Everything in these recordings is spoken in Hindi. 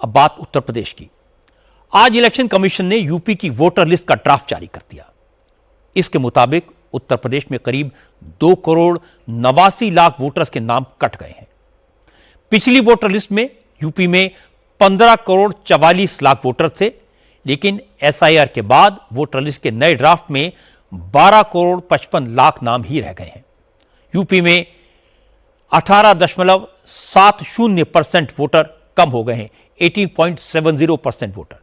अब बात उत्तर प्रदेश की। आज इलेक्शन कमीशन ने यूपी की वोटर लिस्ट का ड्राफ्ट जारी कर दिया। इसके मुताबिक उत्तर प्रदेश में करीब 2 करोड़ 89 लाख वोटर्स के नाम कट गए हैं। पिछली वोटर लिस्ट में यूपी में 15 करोड़ 44 लाख वोटर थे, लेकिन एसआईआर के बाद वोटर लिस्ट के नए ड्राफ्ट में 12 करोड़ 55 लाख नाम ही रह गए हैं। यूपी में 18.70% वोटर कम हो गए हैं। 18.70% वोटर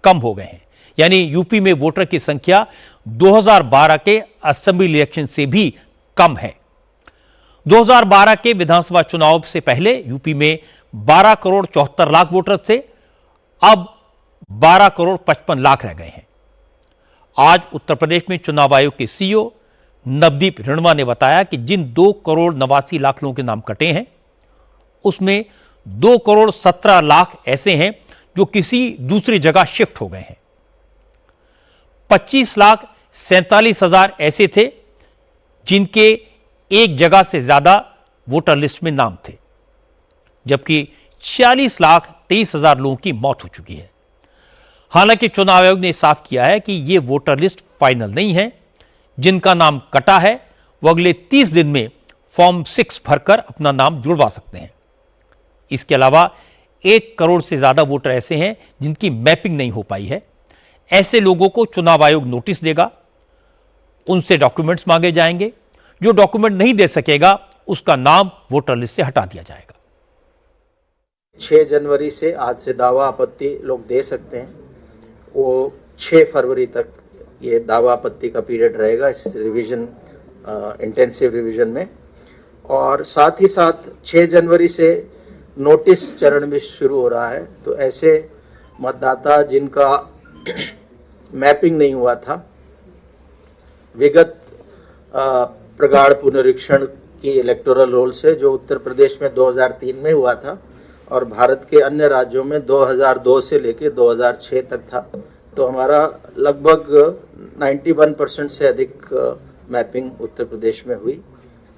कम हो गए हैं, यानी यूपी में वोटर की संख्या 2012 के असेंबली इलेक्शन से भी कम है। 2012 के विधानसभा चुनाव से पहले यूपी में 12 करोड़ 74 लाख वोटर थे, अब 12 करोड़ 55 लाख रह गए हैं। आज उत्तर प्रदेश में चुनाव आयोग के सीईओ नवदीप रणवा ने बताया कि जिन 2 करोड़ 89 लाख लोगों के नाम कटे हैं, उसमें 2 करोड़ 17 लाख ऐसे हैं जो किसी दूसरी जगह शिफ्ट हो गए हैं। 25,47,000 ऐसे थे जिनके एक जगह से ज्यादा वोटर लिस्ट में नाम थे, जबकि 46,23,000 लोगों की मौत हो चुकी है। हालांकि चुनाव आयोग ने साफ किया है कि यह वोटर लिस्ट फाइनल नहीं है। जिनका नाम कटा है वो अगले 30 दिन में फॉर्म 6 भरकर अपना नाम जुड़वा सकते हैं। इसके अलावा 1 करोड़ से ज्यादा वोटर ऐसे हैं जिनकी मैपिंग नहीं हो पाई है। ऐसे लोगों को चुनाव आयोग नोटिस देगा, उनसे डॉक्यूमेंट्स मांगे जाएंगे। जो डॉक्यूमेंट नहीं दे सकेगा उसका नाम वोटर लिस्ट से हटा दिया जाएगा। 6 जनवरी से आज से दावा आपत्ति लोग दे सकते हैं। वो 6 फरवरी तक ये दावा आपत्ति का पीरियड रहेगा इस रिवीजन इंटेंसिव रिवीजन में। और साथ ही साथ 6 जनवरी से नोटिस चरण भी शुरू हो रहा है। तो ऐसे मतदाता जिनका मैपिंग नहीं हुआ था, विगत प्रगाढ़ पुनरीक्षण की इलेक्टोरल रोल से जो उत्तर प्रदेश में 2003 में हुआ था और भारत के अन्य राज्यों में 2002 से लेकर 2006 तक था, तो हमारा लगभग 91% से अधिक मैपिंग उत्तर प्रदेश में हुई।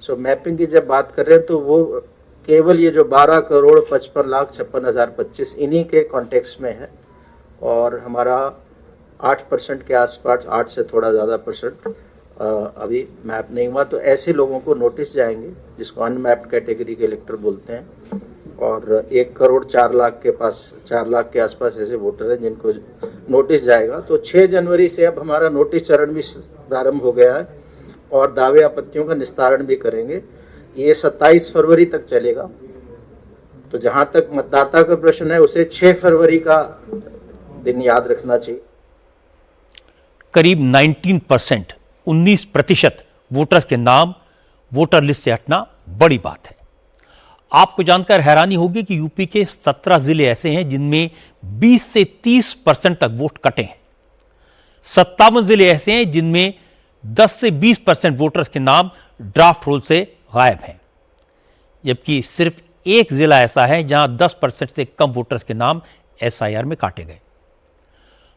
सो मैपिंग की जब बात कर रहे हैं तो वो केवल ये जो 12 करोड़ 55 लाख 56,025 इन्हीं के कॉन्टेक्स्ट में है। और हमारा 8% के आसपास, 8 से थोड़ा ज़्यादा परसेंट अभी मैप नहीं हुआ। तो ऐसे लोगों को नोटिस जाएंगे जिसको अनमैप्ड कैटेगरी के इलेक्टर बोलते हैं। और 1 करोड़ 4 लाख के पास, 4 लाख के आसपास ऐसे वोटर हैं जिनको नोटिस जाएगा। तो 6 जनवरी से अब हमारा नोटिस चरण भी प्रारंभ हो गया है और दावे आपत्तियों का निस्तारण भी करेंगे। ये 27 फरवरी तक चलेगा। तो जहां तक मतदाता का प्रश्न है उसे 6 फरवरी का दिन याद रखना चाहिए। करीब 19% वोटर्स के नाम वोटर लिस्ट से हटना बड़ी बात है। आपको जानकर हैरानी होगी कि यूपी के 17 जिले ऐसे हैं जिनमें 20 से 30% तक वोट कटे हैं। 57 जिले ऐसे हैं जिनमें 10 से 20% वोटर्स के नाम ड्राफ्ट रोल से गायब हैं, जबकि सिर्फ एक जिला ऐसा है जहां 10% से कम वोटर्स के नाम एसआईआर में काटे गए।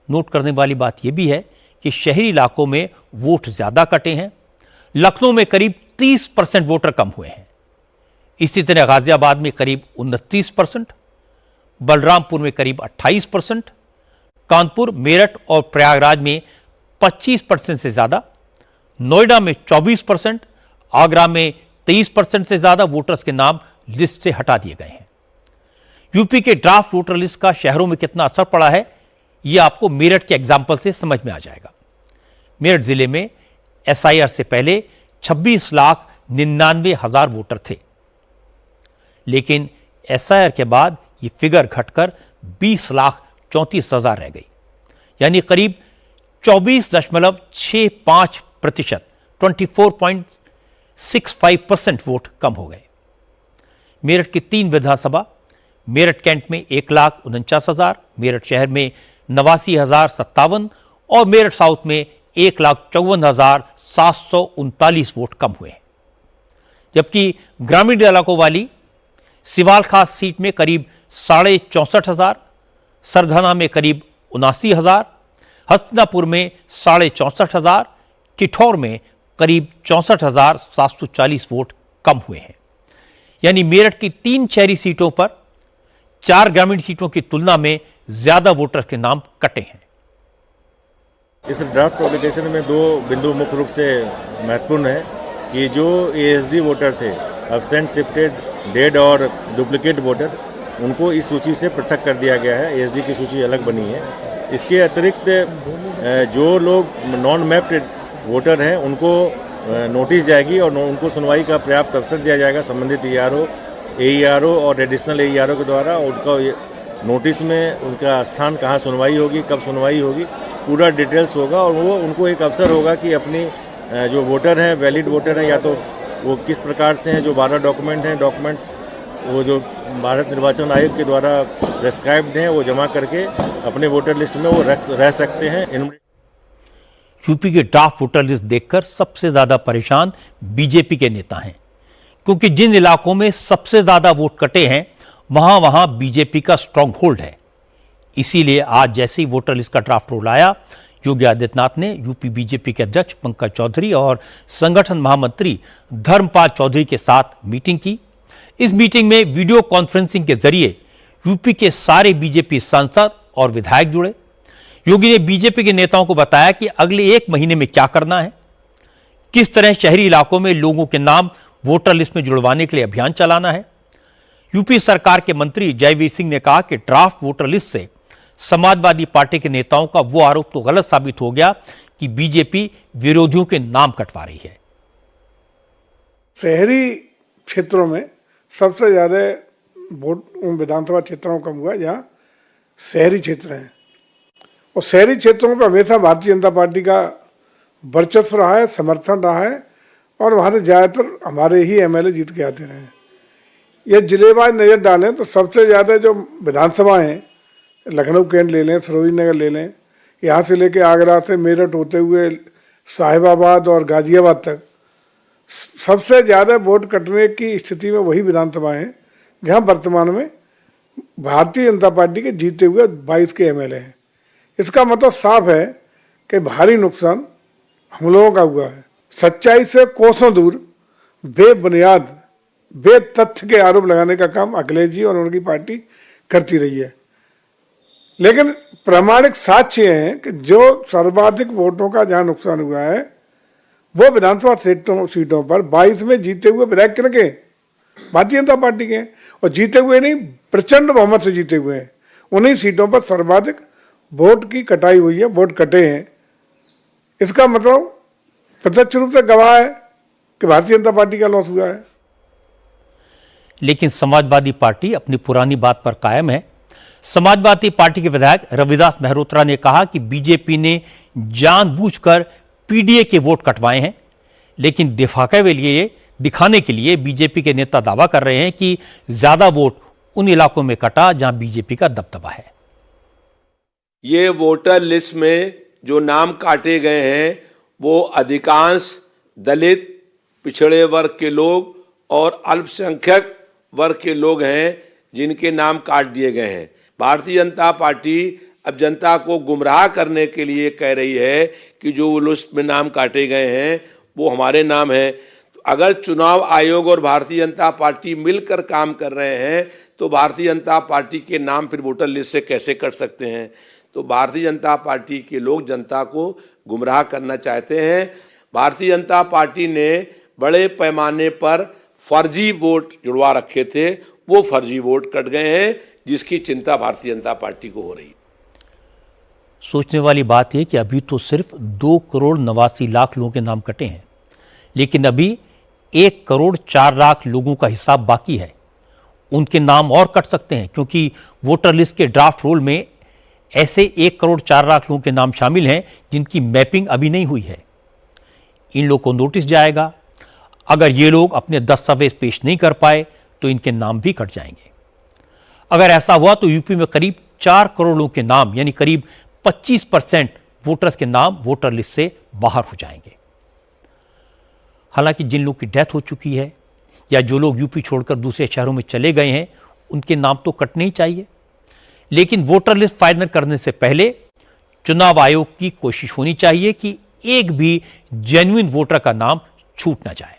नोट करने वाली बात यह भी है कि शहरी इलाकों में वोट ज्यादा कटे हैं। लखनऊ में करीब 30% वोटर कम हुए हैं। इसी तरह गाजियाबाद में करीब 29%, बलरामपुर में करीब 28%, कानपुर, मेरठ और प्रयागराज में 25% से ज्यादा, नोएडा में 24%, आगरा में 23% से ज्यादा वोटर्स के नाम लिस्ट से हटा दिए गए हैं। यूपी के ड्राफ्ट वोटर लिस्ट का शहरों में कितना असर पड़ा है, यह आपको मेरठ के एग्जाम्पल से समझ में आ जाएगा। मेरठ जिले में एसआईआर से पहले 26,99,000 वोटर थे, लेकिन एसआईआर के बाद यह फिगर घटकर 20,34,000 रह गई, यानी करीब 24.65%, 24.65% वोट कम हो गए। मेरठ की 3 विधानसभा, मेरठ कैंट में 1,49,000, मेरठ शहर में 89,057 और मेरठ साउथ में 1,54,739 वोट कम हुए हैं। जबकि ग्रामीण इलाकों वाली सिवाल खास सीट में करीब 64,500, सरधना में करीब 79,000, हस्तिनापुर में 64,500, किठौर में करीब 64,740 वोट कम हुए हैं। यानी मेरठ की 3 शहरी सीटों पर 4 ग्रामीण सीटों की तुलना में ज्यादा वोटर्स के नाम कटे हैं। इस ड्राफ्ट पब्लिकेशन में 2 बिंदु मुख्य रूप से महत्वपूर्ण है कि जो एएसडी वोटर थे, एब्सेंट, शिफ्टेड, डेड और डुप्लीकेट वोटर, उनको इस सूची से पृथक कर दिया गया है। एएसडी की सूची अलग बनी है। इसके अतिरिक्त जो लोग नॉन मैप्ड वोटर हैं उनको नोटिस जाएगी और उनको सुनवाई का पर्याप्त अवसर दिया जाएगा संबंधित एईआरओ और एडिशनल एईआरओ के द्वारा। उनका नोटिस में उनका स्थान कहाँ सुनवाई होगी, कब सुनवाई होगी, पूरा डिटेल्स होगा और वो उनको एक अवसर होगा कि अपनी जो वोटर हैं, वैलिड वोटर हैं, या तो वो किस प्रकार से हैं, जो 12 डॉक्यूमेंट्स वो जो भारत निर्वाचन आयोग के द्वारा प्रेस्क्राइब्ड हैं, वो जमा करके अपने वोटर लिस्ट में वो रह सकते हैं। यूपी के ड्राफ्ट वोटर लिस्ट देखकर सबसे ज्यादा परेशान बीजेपी के नेता हैं, क्योंकि जिन इलाकों में सबसे ज्यादा वोट कटे हैं वहां बीजेपी का स्ट्रांग होल्ड है। इसीलिए आज जैसे ही वोटर लिस्ट का ड्राफ्ट रोल आया, योगी आदित्यनाथ ने यूपी बीजेपी के अध्यक्ष पंकज चौधरी और संगठन महामंत्री धर्मपाल चौधरी के साथ मीटिंग की। इस मीटिंग में वीडियो कॉन्फ्रेंसिंग के जरिए यूपी के सारे बीजेपी सांसद और विधायक जुड़े। योगी ने बीजेपी के नेताओं को बताया कि अगले 1 महीने में क्या करना है, किस तरह शहरी इलाकों में लोगों के नाम वोटर लिस्ट में जुड़वाने के लिए अभियान चलाना है। यूपी सरकार के मंत्री जयवीर सिंह ने कहा कि ड्राफ्ट वोटर लिस्ट से समाजवादी पार्टी के नेताओं का वो आरोप तो गलत साबित हो गया कि बीजेपी विरोधियों के नाम कटवा रही है। शहरी क्षेत्रों में सबसे ज्यादा वोट उन विधानसभा क्षेत्रों का हुआ जहाँ शहरी क्षेत्र हैं, और शहरी क्षेत्रों पर हमेशा भारतीय जनता पार्टी का वर्चस्व रहा है, समर्थन रहा है, और वहाँ से ज़्यादातर हमारे ही एमएलए जीत के आते रहे हैं। ये जिलेवार नज़र डालें तो सबसे ज़्यादा जो विधानसभा हैं, लखनऊ केंद्र ले लें, सरोजनी नगर ले लें, यहाँ से लेके आगरा से मेरठ होते हुए साहिबाबाद और गाजियाबाद तक सबसे ज़्यादा वोट कटने की स्थिति में वही विधानसभा हैं जहाँ वर्तमान में भारतीय जनता पार्टी के जीते हुए 22 के एमएलए हैं। इसका मतलब साफ है कि भारी नुकसान हम लोगों का हुआ है। सच्चाई से कोसों दूर बेबुनियाद बेतथ्य के आरोप लगाने का काम अखिलेश जी और उनकी पार्टी करती रही है, लेकिन प्रामाणिक साक्ष्य हैं कि जो सर्वाधिक वोटों का जहां नुकसान हुआ है वो विधानसभा सीटों पर 22 में जीते हुए विधायक किनके, भारतीय जनता पार्टी के हैं, और जीते हुए नहीं, प्रचंड बहुमत से जीते हुए हैं। उन्हीं सीटों पर सर्वाधिक वोट की कटाई हुई है, वोट कटे हैं। इसका मतलब प्रत्यक्ष रूप से गवाह है कि भारतीय जनता पार्टी का लॉस हुआ है। लेकिन समाजवादी पार्टी अपनी पुरानी बात पर कायम है। समाजवादी पार्टी के विधायक रविदास मेहरोत्रा ने कहा कि बीजेपी ने जानबूझकर पीडीए के वोट कटवाए हैं, लेकिन दिखाने के लिए बीजेपी के नेता दावा कर रहे हैं कि ज्यादा वोट उन इलाकों में कटा जहां बीजेपी का दबदबा है। ये वोटर लिस्ट में जो नाम काटे गए हैं वो अधिकांश दलित, पिछड़े वर्ग के लोग और अल्पसंख्यक वर्ग के लोग हैं जिनके नाम काट दिए गए हैं। भारतीय जनता पार्टी अब जनता को गुमराह करने के लिए कह रही है कि जो लिस्ट में नाम काटे गए हैं वो हमारे नाम हैं। तो अगर चुनाव आयोग और भारतीय जनता पार्टी मिलकर काम कर रहे हैं तो भारतीय जनता पार्टी के नाम फिर वोटर लिस्ट से कैसे कट सकते हैं? तो भारतीय जनता पार्टी के लोग जनता को गुमराह करना चाहते हैं। भारतीय जनता पार्टी ने बड़े पैमाने पर फर्जी वोट जुड़वा रखे थे, वो फर्जी वोट कट गए हैं, जिसकी चिंता भारतीय जनता पार्टी को हो रही है। सोचने वाली बात यह कि अभी तो सिर्फ 2,89,00,000 लोगों के नाम कटे हैं, लेकिन अभी 1,04,00,000 लोगों का हिसाब बाकी है। उनके नाम और कट सकते हैं, क्योंकि वोटर लिस्ट के ड्राफ्ट रोल में ऐसे 1,04,00,000 लोगों के नाम शामिल हैं जिनकी मैपिंग अभी नहीं हुई है। इन लोगों को नोटिस जाएगा। अगर ये लोग अपने दस्तावेज पेश नहीं कर पाए तो इनके नाम भी कट जाएंगे। अगर ऐसा हुआ तो यूपी में करीब 4 करोड़ लोगों के नाम, यानी करीब 25% वोटर्स के नाम वोटर लिस्ट से बाहर हो जाएंगे। हालांकि जिन लोगों की डेथ हो चुकी है या जो लोग यूपी छोड़कर दूसरे शहरों में चले गए हैं, उनके नाम तो कटने ही चाहिए, लेकिन वोटर लिस्ट फाइनल करने से पहले चुनाव आयोग की कोशिश होनी चाहिए कि एक भी जेन्युइन वोटर का नाम छूट ना जाए।